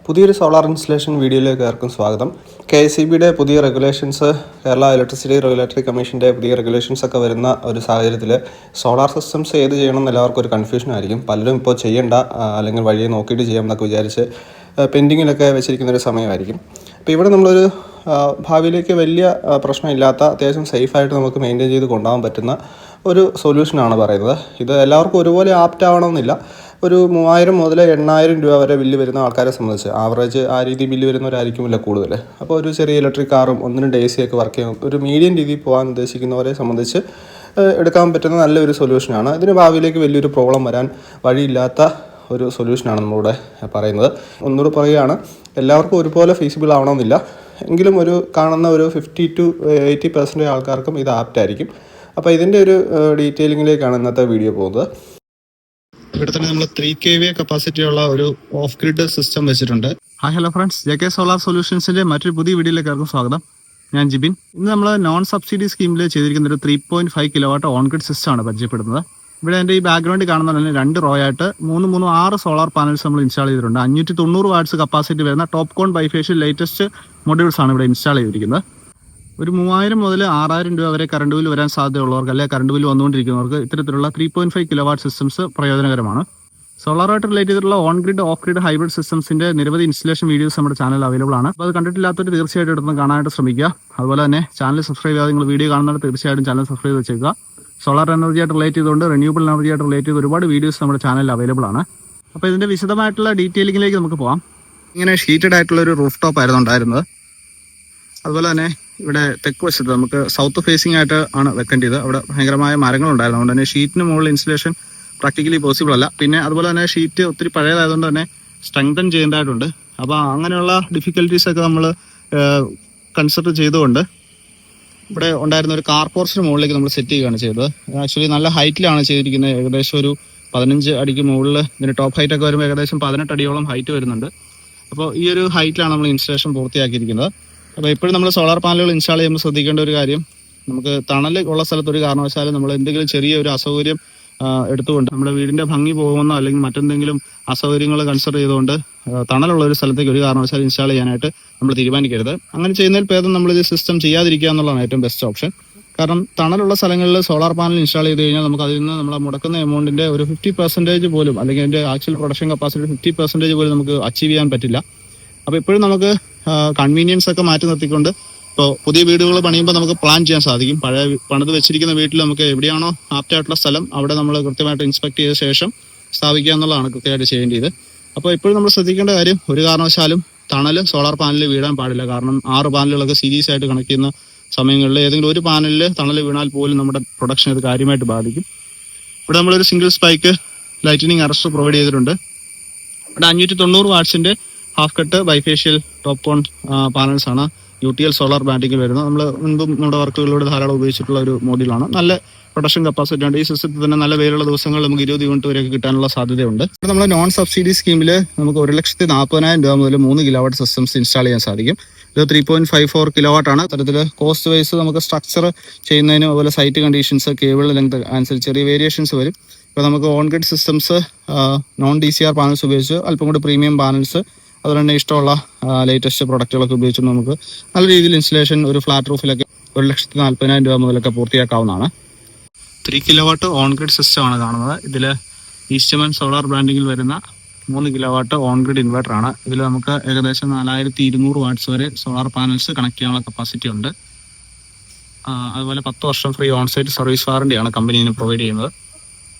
പുതിയൊരു solar installation വീഡിയോയിലേക്ക് ഏവർക്കും സ്വാഗതം. KICBയുടെ പുതിയ റെഗുലേഷൻസ്, കേരള ഇലക്ട്രിസിറ്റി റെഗുലേറ്ററി കമ്മീഷൻ്റെ പുതിയ റെഗുലേഷൻസ് ഒക്കെ വരുന്ന ഒരു സാഹചര്യത്തിൽ സോളാർ സിസ്റ്റംസ് ഏത് ചെയ്യണമെന്ന് എല്ലാവർക്കും ഒരു കൺഫ്യൂഷൻ ആയിരിക്കും. പലരും ഇപ്പോൾ ചെയ്യേണ്ട അല്ലെങ്കിൽ വഴിയെ നോക്കിയിട്ട് ചെയ്യാം എന്നൊക്കെ വിചാരിച്ച് പെൻഡിങ്ങിലൊക്കെ വെച്ചിരിക്കുന്നൊരു സമയമായിരിക്കും. അപ്പോൾ ഇവിടെ നമ്മളൊരു ഭാവിയിലേക്ക് വലിയ പ്രശ്നമില്ലാത്ത അത്യാവശ്യം സേഫായിട്ട് നമുക്ക് മെയിൻറ്റെയിൻ ചെയ്ത് കൊണ്ടുപോകാൻ പറ്റുന്ന ഒരു സൊല്യൂഷനാണ് പറയുന്നത്. ഇത് എല്ലാവർക്കും ഒരുപോലെ ആപ്റ്റ് ആവണമെന്നില്ല. ഒരു 3000 മുതൽ 8000 രൂപ വരെ ബില്ല് വരുന്ന ആൾക്കാരെ സംബന്ധിച്ച് ആവറേജ് ആ രീതി ബില്ല് വരുന്നവരായിരിക്കുമല്ല കൂടുതൽ. അപ്പോൾ ഒരു ചെറിയ ഇലക്ട്രിക് കാറും 1-2 AC ഒക്കെ വർക്ക് ചെയ്യുന്ന ഒരു മീഡിയം രീതിയിൽ പോകാൻ ഉദ്ദേശിക്കുന്നവരെ സംബന്ധിച്ച് എടുക്കാൻ പറ്റുന്ന നല്ലൊരു സൊല്യൂഷനാണ്. ഇതിന് ഭാവിയിലേക്ക് വലിയൊരു പ്രോബ്ലം വരാൻ വഴിയില്ലാത്ത ഒരു സൊല്യൂഷനാണ് നമ്മളിവിടെ പറയുന്നത്. ഒന്നുകൂടെ പറയുകയാണ്, എല്ലാവർക്കും ഒരുപോലെ ഫീസിബിൾ ആവണമെന്നില്ല. എങ്കിലും ഒരു കാണുന്ന ഒരു 50 to 80% ആൾക്കാർക്കും ഇത് ആപ്റ്റായിരിക്കും. അപ്പോൾ ഇതിൻ്റെ ഒരു ഡീറ്റെയിലിങ്ങിലേക്കാണ് ഇന്നത്തെ വീഡിയോ പോകുന്നത്. ഇവിടെ തന്നെ നമ്മൾ 3 kVA കപ്പാസിറ്റി ഉള്ള ഒരു ഓഫ് ഗ്രിഡ് സിസ്റ്റം വെച്ചിട്ടുണ്ട്. Hi hello friends, JK solar സൊല്യൂഷൻസിന്റെ മറ്റൊരു പുതിയ വീഡിയോയിലേക്ക് എല്ലാവർക്കും സ്വാഗതം. ഞാൻ ജിബിൻ. ഇന്ന് നമ്മൾ നോൺ സബ്സിഡി സ്കീമിൽ ചെയ്തിരിക്കുന്ന ഒരു 3.5 കിലോവാട്ട് ഓൺ ഗ്രിഡ് സിസ്റ്റം ആണ് പരിചയപ്പെടുന്നത്. ഇവിടെ എൻ്റെ ഈ ബാക്ക്ഗ്രൗണ്ടിൽ കാണുന്ന 2 റോ ആയിട്ട് 6 സോളാർ പാനൽസ് നമ്മൾ ഇൻസ്റ്റാൾ ചെയ്തിട്ടുണ്ട്. 590 വാട്ട്സ് കപ്പാസിറ്റി വരുന്ന top con bifacial latest modules ആണ് ഇവിടെ ഇൻസ്റ്റാൾ ചെയ്തിരിക്കുന്നത്. ഒരു 3000 മുതൽ 6000 രൂപ വരെ കറണ്ട് ബില്ല് വരാൻ സാധ്യതയുള്ളവർക്ക് അല്ലെങ്കിൽ കറണ്ട് ബില്ല് വന്നുകൊണ്ടിരിക്കുന്നവർക്ക് ഇത്തരത്തിലുള്ള 3.5 കിലോവാട്ട് സിസ്റ്റംസ് പ്രയോജനകരമാണ്. സോളാറായിട്ട് റിലേറ്റ് ചെയ്തിട്ടുള്ള on grid, off grid, hybrid സിസ്റ്റംസിന്റെ നിരവധി ഇൻസ്റ്റലേഷൻ വീഡിയോസ് നമ്മുടെ ചാനൽ അവൈലബിൾ ആണ്. അപ്പോൾ അത് കണ്ടിട്ടില്ലാത്തവർ തീർച്ചയായിട്ടും എടുത്ത് കാണാനായിട്ട് ശ്രമിക്കുക. അതുപോലെ തന്നെ ചാനൽ സബ്സ്ക്രൈബ് ചെയ്യാതെ നിങ്ങൾ വീഡിയോ കാണുന്നവർ തീർച്ചയായിട്ടും ചാനൽ സബ്സ്ക്രൈബ് വെച്ചേക്കുക. സോളാർ എനർജി ആയിട്ട് റിലേറ്റ് ചെയ്തുകൊണ്ട് റിന്യൂവബിൾ എനർജി ആയിട്ട് റിലേറ്റ് ചെയ്ത് ഒരുപാട് വീഡിയോസ് നമ്മുടെ ചാനലിൽ അവൈലബിൾ ആണ്. അപ്പോൾ ഇതിന്റെ വിശദമായിട്ടുള്ള ഡീറ്റെയിലിംഗിലേക്ക് നമുക്ക് പോകാം. ഇങ്ങനെ ഷീറ്റഡ് ആയിട്ടുള്ള ഒരു റൂഫ് ടോപ്പ് ആയിരുന്നു ഉണ്ടായിരുന്നത്. അതുപോലെ തന്നെ ഇവിടെ തെക്ക് വശത്ത് നമുക്ക് സൗത്ത് ഫേസിംഗ് ആയിട്ട് ആണ് വെക്കേണ്ടത്. അവിടെ ഭയങ്കരമായ മരങ്ങളുണ്ടായിരുന്നു. അതുകൊണ്ട് തന്നെ ഷീറ്റിന് മുകളിൽ ഇൻസ്റ്റലേഷൻ പ്രാക്ടിക്കലി പോസിബിൾ അല്ല. പിന്നെ അതുപോലെ തന്നെ ഷീറ്റ് ഒത്തിരി പഴയതായതുകൊണ്ട് തന്നെ സ്ട്രെങ്തൻ ചെയ്യേണ്ടതായിട്ടുണ്ട്. അപ്പോൾ അങ്ങനെയുള്ള ഡിഫിക്കൽട്ടീസ് ഒക്കെ നമ്മൾ കൺസിഡർ ചെയ്തുകൊണ്ട് ഇവിടെ ഉണ്ടായിരുന്ന ഒരു കാർ പോർച്ചിന് മുകളിലേക്ക് നമ്മൾ സെറ്റ് ചെയ്യുകയാണ് ചെയ്തത്. ആക്ച്വലി നല്ല ഹൈറ്റിലാണ് ചെയ്തിരിക്കുന്നത്. ഏകദേശം ഒരു 15 അടിക്ക് മുകളിൽ ഇതിന് ടോപ്പ് ഹൈറ്റ് ഒക്കെ വരുമ്പോൾ ഏകദേശം 18 അടിയോളം ഹൈറ്റ് വരുന്നുണ്ട്. അപ്പോൾ ഈ ഒരു ഹൈറ്റിലാണ് നമ്മൾ ഇൻസ്റ്റലേഷൻ പൂർത്തിയാക്കിയിരിക്കുന്നത്. അപ്പോൾ എപ്പോഴും നമ്മൾ സോളാർ പാനലുകൾ ഇൻസ്റ്റാൾ ചെയ്യുമ്പോൾ ശ്രദ്ധിക്കേണ്ട ഒരു കാര്യം, നമുക്ക് തണൽ ഉള്ള സ്ഥലത്ത് ഒരു കാരണവശാലും നമ്മൾ എന്തെങ്കിലും ചെറിയ ഒരു അസൗകര്യം എടുത്തുകൊണ്ട് നമ്മുടെ വീടിന്റെ ഭംഗി പോകുമെന്നോ അല്ലെങ്കിൽ മറ്റെന്തെങ്കിലും അസൗകര്യങ്ങൾ കൺസിഡർ ചെയ്തുകൊണ്ട് തണലുള്ള ഒരു സ്ഥലത്തേക്ക് ഒരു കാരണവശാലും ഇൻസ്റ്റാൾ ചെയ്യാനായിട്ട് നമ്മൾ തീരുമാനിക്കരുത്. അങ്ങനെ ചെയ്യുന്നതിൽ ഭേദം നമ്മൾ ഇത് സിസ്റ്റം ചെയ്യാതിരിക്കുക എന്നുള്ളതാണ് ഏറ്റവും ബെസ്റ്റ് ഓപ്ഷൻ. കാരണം തണലുള്ള സ്ഥലങ്ങളിൽ സോളാർ പാനൽ ഇൻസ്റ്റാൾ ചെയ്ത് കഴിഞ്ഞാൽ നമുക്ക് അതിൽ നിന്ന് നമ്മൾ മുടക്കുന്ന എമൗണ്ടിന്റെ ഒരു 50% പോലും, അല്ലെങ്കിൽ അതിന്റെ ആക്ച്വൽ പ്രൊഡക്ഷൻ കപ്പാസിറ്റി 50% പോലും നമുക്ക് അച്ചീവ് ചെയ്യാൻ പറ്റില്ല. അപ്പോൾ എപ്പോഴും നമുക്ക് കൺവീനിയൻസ് ഒക്കെ മാറ്റി നിർത്തിക്കൊണ്ട് ഇപ്പോൾ പുതിയ വീടുകൾ പണിയുമ്പോൾ നമുക്ക് പ്ലാൻ ചെയ്യാൻ സാധിക്കും. പണിത് വെച്ചിരിക്കുന്ന വീട്ടിൽ നമുക്ക് എവിടെയാണോ ആപ്റ്റായിട്ടുള്ള സ്ഥലം അവിടെ നമ്മൾ കൃത്യമായിട്ട് ഇൻസ്പെക്ട് ചെയ്ത ശേഷം സ്ഥാപിക്കുക എന്നുള്ളതാണ് കൃത്യമായിട്ട് ചെയ്യേണ്ടത്. അപ്പോൾ എപ്പോഴും നമ്മൾ ശ്രദ്ധിക്കേണ്ട കാര്യം, ഒരു കാരണവശാലും തണൽ സോളാർ പാനലിൽ വീഴാൻ പാടില്ല. കാരണം 6 പാനലുകളൊക്കെ സീരീസ് ആയിട്ട് കണക്ട് ചെയ്യുന്ന സമയങ്ങളിൽ ഏതെങ്കിലും ഒരു പാനലിൽ തണൽ വീണാൽ പോലും നമ്മുടെ പ്രൊഡക്ഷൻ അത് കാര്യമായിട്ട് ബാധിക്കും. ഇവിടെ നമ്മളൊരു single spike lightening arrester provide ചെയ്തിട്ടുണ്ട്. ഇവിടെ 590 വാട്ട്സിന്റെ ഹാഫ് കട്ട് ബൈഫേഷ്യൽ ടോപ്പ് കോൺ പാനൽസ് ആണ് UTL സോളാർ ബാൻഡിങ്ങിൽ വരുന്നത്. നമ്മൾ മുൻപ് നമ്മുടെ വർക്കുകളിലൂടെ ധാരാളം ഉപയോഗിച്ചിട്ടുള്ള ഒരു മോഡ്യൂളാണ്. നല്ല പ്രൊഡക്ഷൻ കപ്പാസിറ്റി ഉണ്ട്. ഈ സിസ്റ്റത്തിൽ തന്നെ നല്ല വെയിലുള്ള ദിവസങ്ങൾ നമുക്ക് 20 യൂണിറ്റ് വരെയൊക്കെ കിട്ടാനുള്ള സാധ്യതയുണ്ട്. നമ്മൾ നോൺ സബ്സിഡി സ്കീമിൽ നമുക്ക് 1,40,000 രൂപ മുതൽ 3 കിലോവാട്ട് സിസ്റ്റംസ് ഇൻസ്റ്റാൾ ചെയ്യാൻ സാധിക്കും. ഇത് 3.54 കിലോവാട്ട് ആണ്. അത്തരത്തിൽ കോസ്റ്റ് വൈസ് നമുക്ക് സ്ട്രക്ചർ ചെയ്യുന്നതിനും അതുപോലെ സൈറ്റ് കണ്ടീഷൻസ്, കേബിൾ ലെങ്ത് അനുസരിച്ച് ചെറിയ വേരിയേഷൻസ് വരും. ഇപ്പോൾ നമുക്ക് on grid systems non DCR panels ഉപയോഗിച്ച് അല്പം കൂടി പ്രീമിയം പാനൽസ്, അതുപോലെ തന്നെ ഇഷ്ടമുള്ള ലേറ്റസ്റ്റ് പ്രൊഡക്റ്റുകളൊക്കെ ഉപയോഗിച്ച് നമുക്ക് നല്ല രീതിയിൽ ഇൻസ്റ്റലേഷൻ ഒരു ഫ്ലാറ്റ് റൂഫിലൊക്കെ 1,40,000 രൂപ മുതലൊക്കെ പൂർത്തിയാക്കാവുന്നതാണ്. 3 കിലോവാട്ട് ഓൺ ഗ്രിഡ് സിസ്റ്റമാണ് കാണുന്നത്. ഇതിൽ ഈസ്റ്റ്മാൻ സോളാർ ബ്രാൻഡിങ്ങിൽ വരുന്ന 3 കിലോവാട്ട് ഓൺ ഗ്രിഡ് ഇൻവെർട്ടർ ആണ്. ഇതിൽ നമുക്ക് ഏകദേശം 4200 വാട്ട്സ് വരെ സോളാർ പാനൽസ് കണക്ട് ചെയ്യാനുള്ള കപ്പാസിറ്റി ഉണ്ട്. അതുപോലെ 10 വർഷം ഫ്രീ ഓൺ സൈറ്റ് സർവീസ് വാറണ്ടിയാണ് കമ്പനിന് പ്രൊവൈഡ് ചെയ്യുന്നത്.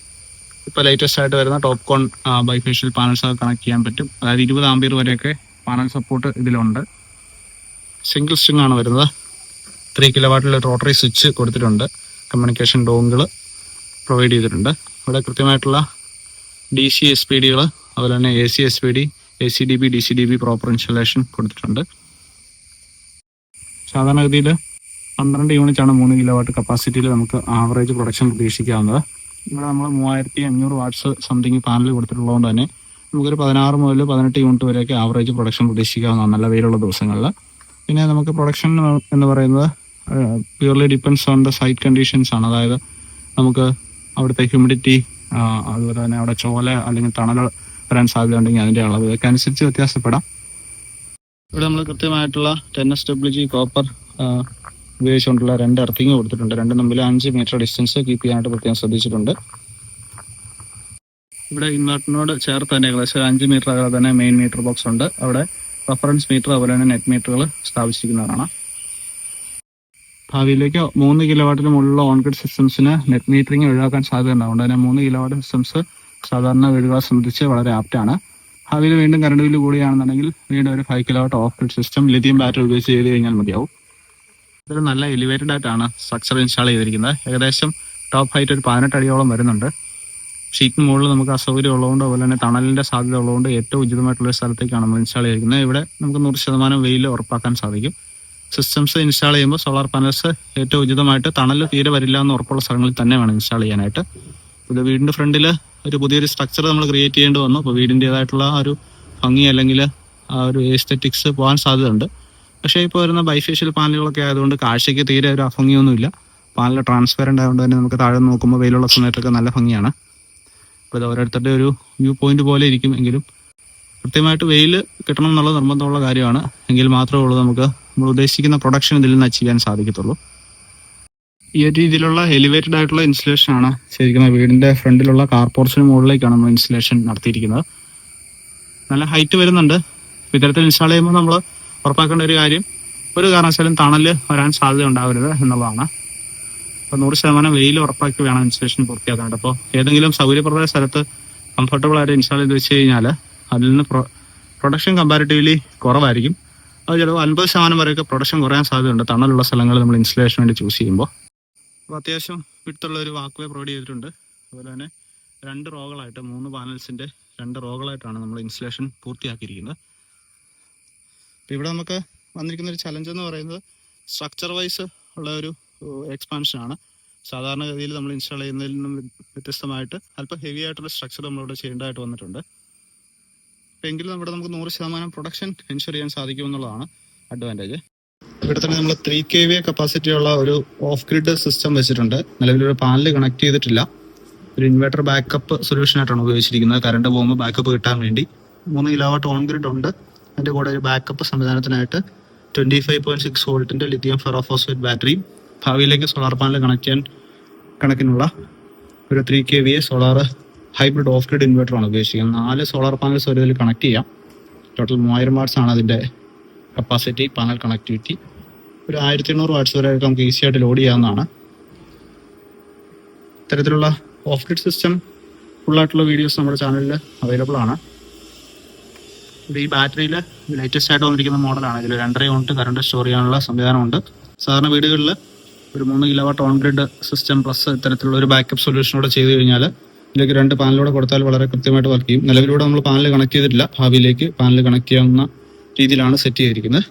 ഇപ്പോൾ ലേറ്റസ്റ്റ് ആയിട്ട് വരുന്ന ടോപ്പ് കോൺ ബൈഫേഷ്യൽ പാനൽസ് ഒക്കെ കണക്ട് ചെയ്യാൻ പറ്റും. അതായത് 20 ആംപിയർ വരെയൊക്കെ പാനൽ സപ്പോർട്ട് ഇതിലുണ്ട്. സിംഗിൾ സ്ട്രിങ് ആണ് വരുന്നത്. 3 കിലോവാട്ടിൽ റോട്ടറി സ്വിച്ച് കൊടുത്തിട്ടുണ്ട്. കമ്മ്യൂണിക്കേഷൻ ഡോങ്കിൾ പ്രൊവൈഡ് ചെയ്തിട്ടുണ്ട്. ഇവിടെ കൃത്യമായിട്ടുള്ള DC SPD അതുപോലെ തന്നെ AC SPD, ACDB, DCDB proper installation കൊടുത്തിട്ടുണ്ട്. സാധാരണഗതിയിൽ 12 യൂണിറ്റ് ആണ് 3 കിലോവാട്ട് കപ്പാസിറ്റിയിൽ നമുക്ക് ആവറേജ് പ്രൊഡക്ഷൻ പ്രതീക്ഷിക്കാവുന്നത്. ഇവിടെ നമ്മൾ 3500 വാട്ട്സ് സംതിങ് പാനൽ കൊടുത്തിട്ടുള്ളതുകൊണ്ട് തന്നെ നമുക്കൊരു 16 മുതൽ 18 യൂണിറ്റ് വരെയൊക്കെ ആവറേജ് പ്രൊഡക്ഷൻ പ്രതീക്ഷിക്കാവുന്നതാണ് നല്ല വെയിലുള്ള ദിവസങ്ങളിൽ. പിന്നെ നമുക്ക് പ്രൊഡക്ഷൻ എന്ന് പറയുന്നത് purely depends on the site conditions ആണ്. അതായത് നമുക്ക് അവിടുത്തെ ഹ്യൂമിഡിറ്റി, അതുപോലെ തന്നെ അവിടെ ചോല അല്ലെങ്കിൽ തണൽ വരാൻ സാധ്യത ഉണ്ടെങ്കിൽ അതിൻ്റെ അളവ് ഇതൊക്കെ അനുസരിച്ച് വ്യത്യാസപ്പെടാം. ഇവിടെ നമ്മൾ കൃത്യമായിട്ടുള്ള 10SWG കോപ്പർ ഉപയോഗിച്ചുകൊണ്ടുള്ള 2 എർത്തിങ് കൊടുത്തിട്ടുണ്ട്. രണ്ടും തമ്മിൽ 5 മീറ്റർ ഡിസ്റ്റൻസ് കീപ്പ് ചെയ്യാനായിട്ട് പ്രത്യേകം ശ്രദ്ധിച്ചിട്ടുണ്ട്. ഇവിടെ ഇൻവെർട്ടറിനോട് ചേർത്ത് തന്നെ ഏകദേശം 5 മീറ്റർ അകലെ തന്നെ മെയിൻ മീറ്റർ ബോക്സ് ഉണ്ട്. അവിടെ റഫറൻസ് മീറ്റർ അതുപോലെ തന്നെ നെറ്റ് മീറ്ററുകൾ സ്ഥാപിച്ചിരിക്കുന്നതാണ്. ഭാവിയിലേക്ക് 3 കിലോവാട്ടിന് മുകളിലുള്ള ഓൺഗ്രിഡ് സിസ്റ്റംസിന് നെറ്റ് മീറ്ററിംഗ് ഒഴിവാക്കാൻ സാധ്യത ഉണ്ടാവും. അതുകൊണ്ട് തന്നെ 3 കിലോവാട്ട് സിസ്റ്റംസ് സാധാരണ വീടുകളെ സംബന്ധിച്ച് വളരെ ആപ്റ്റാണ്. ഭാവിയിൽ വീണ്ടും കറണ്ട് ബില്ല് കൂടിയാണെന്നുണ്ടെങ്കിൽ വീണ്ടും ഒരു 5 kilowatt of grid system lithium battery ഉപയോഗിച്ച് ചെയ്ത് കഴിഞ്ഞാൽ മതിയാവും. ഇതൊരു നല്ല എലിവേറ്റഡ് ആയിട്ടാണ് സ്ട്രക്ചർ ഇൻസ്റ്റാൾ ചെയ്തിരിക്കുന്നത്. ഏകദേശം ടോപ്പ് ഹൈറ്റ് ഒരു 18 അടിയോളം വരുന്നുണ്ട്. ഷീറ്റിന് മുകളിൽ നമുക്ക് അസൗകര്യം ഉള്ളതുകൊണ്ട് അതുപോലെ തന്നെ തണലിന്റെ സാധ്യത ഉള്ളതുകൊണ്ട് ഏറ്റവും ഉചിതമായിട്ടുള്ള സ്ഥലത്തേക്കാണ് നമ്മൾ ഇൻസ്റ്റാൾ ചെയ്തിരിക്കുന്നത്. ഇവിടെ നമുക്ക് 100% വെയിൽ ഉറപ്പാക്കാൻ സാധിക്കും. സിസ്റ്റംസ് ഇൻസ്റ്റാൾ ചെയ്യുമ്പോൾ സോളാർ പാനൽസ് ഏറ്റവും ഉചിതമായിട്ട് തണൽ തീരെ വരില്ല എന്ന് ഉറപ്പുള്ള സ്ഥലങ്ങളിൽ തന്നെ വേണം ഇൻസ്റ്റാൾ ചെയ്യാനായിട്ട്. ഇത് വീടിന്റെ ഫ്രണ്ടിൽ ഒരു പുതിയൊരു സ്ട്രക്ചർ നമ്മൾ ക്രിയേറ്റ് ചെയ്യേണ്ടി വന്നു. അപ്പോൾ വീടിൻ്റെതായിട്ടുള്ള ആ ഒരു ഭംഗി അല്ലെങ്കിൽ ആ ഒരു എസ്തെറ്റിക്സ് പോകാൻ സാധ്യതയുണ്ട്. പക്ഷേ ഇപ്പോൾ വരുന്ന ബൈഫേഷ്യൽ പാനലുകളൊക്കെ ആയതുകൊണ്ട് കാഴ്ചയ്ക്ക് തീരെ ഒരു അഭംഗിയൊന്നുമില്ല. പാനൽ ട്രാൻസ്പെറൻ്റ് ആയതുകൊണ്ട് തന്നെ നമുക്ക് താഴെ നോക്കുമ്പോൾ വെയിലുള്ള സമയത്തൊക്കെ നല്ല ഭംഗിയാണ്. അപ്പോൾ ഇത് ഓരോരുത്തരുടെ ഒരു വ്യൂ പോയിന്റ് പോലെ ഇരിക്കും. എങ്കിലും കൃത്യമായിട്ട് വെയിൽ കിട്ടണം എന്നുള്ള നിർബന്ധമുള്ള കാര്യമാണ്. എങ്കിൽ മാത്രമേ ഉള്ളൂ നമുക്ക് നമ്മൾ ഉദ്ദേശിക്കുന്ന പ്രൊഡക്ഷൻ ഇതിൽ നിന്ന് അച്ചീവ് ചെയ്യാൻ സാധിക്കത്തുള്ളൂ. ഈ ഒരു രീതിയിലുള്ള എലിവേറ്റഡ് ആയിട്ടുള്ള ഇൻസ്റ്റലേഷൻ ആണ് ശരിക്കും വീടിന്റെ ഫ്രണ്ടിലുള്ള കാർ പോർച്ചിന് മുകളിലേക്കാണ് നമ്മൾ ഇൻസ്റ്റലേഷൻ നടത്തിയിരിക്കുന്നത്. നല്ല ഹൈറ്റ് വരുന്നുണ്ട്. ഇത്തരത്തിൽ ഇൻസ്റ്റാൾ ചെയ്യുമ്പോൾ നമ്മൾ ഉറപ്പാക്കേണ്ട ഒരു കാര്യം, ഒരു കാരണവശാലും തണല് വരാൻ സാധ്യത ഉണ്ടാവരുത് എന്നുള്ളതാണ്. അപ്പോൾ 100% വെയിൽ ഉറപ്പാക്കി വേണം ഇൻസ്റ്റലേഷൻ പൂർത്തിയാക്കാനായിട്ട്. അപ്പോൾ ഏതെങ്കിലും സൗകര്യപ്രദമായ സ്ഥലത്ത് കംഫർട്ടബിൾ ആയിട്ട് ഇൻസ്റ്റാൾ ചെയ്ത് വെച്ച് കഴിഞ്ഞാൽ അതിൽ നിന്ന് പ്രൊഡക്ഷൻ കമ്പാരിറ്റീവ്ലി കുറവായിരിക്കും. അത് ചിലപ്പോൾ 50% വരെയൊക്കെ പ്രൊഡക്ഷൻ കുറയാൻ സാധ്യതയുണ്ട് തണലുള്ള സ്ഥലങ്ങൾ നമ്മൾ ഇൻസ്റ്റലേഷൻ വേണ്ടി ചൂസ് ചെയ്യുമ്പോൾ. അപ്പോൾ അത്യാവശ്യം വിട്ടുള്ള ഒരു വാക്ക്വേ പ്രൊവൈഡ് ചെയ്തിട്ടുണ്ട്. അതുപോലെ തന്നെ 2 റോകളായിട്ട് 3 പാനൽസിൻ്റെ 2 റോകളായിട്ടാണ് നമ്മൾ ഇൻസ്റ്റലേഷൻ പൂർത്തിയാക്കിയിരിക്കുന്നത്. അപ്പോൾ ഇവിടെ നമുക്ക് വന്നിരിക്കുന്ന ഒരു ചലഞ്ച് എന്ന് പറയുന്നത് സ്ട്രക്ചർ വൈസ് ഉള്ള ഒരു എക്സ്പാൻഷനാണ്. സാധാരണഗതിയിൽ നമ്മൾ ഇൻസ്റ്റാൾ ചെയ്യുന്നതിൽ നിന്നും വ്യത്യസ്തമായിട്ട് അല്പം ഹെവി ആയിട്ടുള്ള സ്ട്രക്ചർ നമ്മളിവിടെ ചെയ്യേണ്ടതായിട്ട് വന്നിട്ടുണ്ട്. അപ്പോൾ എങ്കിലും നമ്മുടെ നമുക്ക് 100% പ്രൊഡക്ഷൻ എൻഷുർ ചെയ്യാൻ സാധിക്കും എന്നുള്ളതാണ് അഡ്വാൻറ്റേജ്. ഇവിടെ തന്നെ നമ്മൾ 3 kVA കപ്പാസിറ്റി ഉള്ള ഒരു ഓഫ് ഗ്രിഡ് സിസ്റ്റം വെച്ചിട്ടുണ്ട്. നിലവിലൊരു പാനൽ കണക്ട് ചെയ്തിട്ടില്ല. ഒരു ഇൻവെർട്ടർ ബാക്കപ്പ് സൊല്യൂഷൻ ആയിട്ടാണ് ഉപയോഗിച്ചിരിക്കുന്നത്. കറണ്ട് പോകുമ്പോൾ ബാക്കപ്പ് കിട്ടാൻ വേണ്ടി 3 കിലോവാട്ട് ഓൺ ഗ്രിഡ് ഉണ്ട്. അതിൻ്റെ കൂടെ ഒരു ബാക്കപ്പ് സംവിധാനത്തിനായിട്ട് 25.6 വോൾട്ടിൻ്റെ ലിഥിയം ഫെറോഫോസ്ഫേറ്റ് ബാറ്ററി, ഭാവിയിലേക്ക് സോളാർ പാനൽ കണക്ട് ചെയ്യാൻ കണക്കിനുള്ള ഒരു 3 kVA solar hybrid off grid ഇൻവെർട്ടറാണ് ഉപയോഗിച്ചിരിക്കുന്നത്. 4 സോളാർ പാനൽസ് ഒരു ഇതിൽ കണക്ട് ചെയ്യാം. ടോട്ടൽ 3000 വാട്ട്സ് ആണ് അതിൻ്റെ കപ്പാസിറ്റി, പാനൽ കണക്ടിവിറ്റി. ഒരു 1800 വാട്ട്സ് വരെ നമുക്ക് ഈസി ആയിട്ട് ലോഡ് ചെയ്യാവുന്നതാണ്. ഇത്തരത്തിലുള്ള ഓഫ് ഗ്രിഡ് സിസ്റ്റം ഫുള്ളായിട്ടുള്ള വീഡിയോസ് നമ്മുടെ ചാനലിൽ അവൈലബിൾ ആണ്. ഇത് ഈ ബാറ്ററിയിൽ ലേറ്റസ്റ്റ് ആയിട്ട് വന്നിരിക്കുന്ന മോഡലാണ്. ഇതിൽ 2.5 യൂണിറ്റ് കറണ്ട് സ്റ്റോർ ചെയ്യാനുള്ള സംവിധാനമുണ്ട്. സാധാരണ വീടുകളിൽ ഒരു 3 kilowatt on grid system plus ഇത്തരത്തിലുള്ള ഒരു ബാക്കപ്പ് സൊല്യൂഷനോടെ ചെയ്ത് കഴിഞ്ഞാൽ ഇതിലേക്ക് 2 പാനലൂടെ കൊടുത്താൽ വളരെ കൃത്യമായിട്ട് വർക്ക് ചെയ്യും. നിലവിലൂടെ നമ്മൾ പാനൽ കണക്ട് ചെയ്തിട്ടില്ല. ഭാവിയിലേക്ക് പാനൽ കണക്ട് ചെയ്യാവുന്ന രീതിയിലാണ് സെറ്റ് ചെയ്തിരിക്കുന്നത്.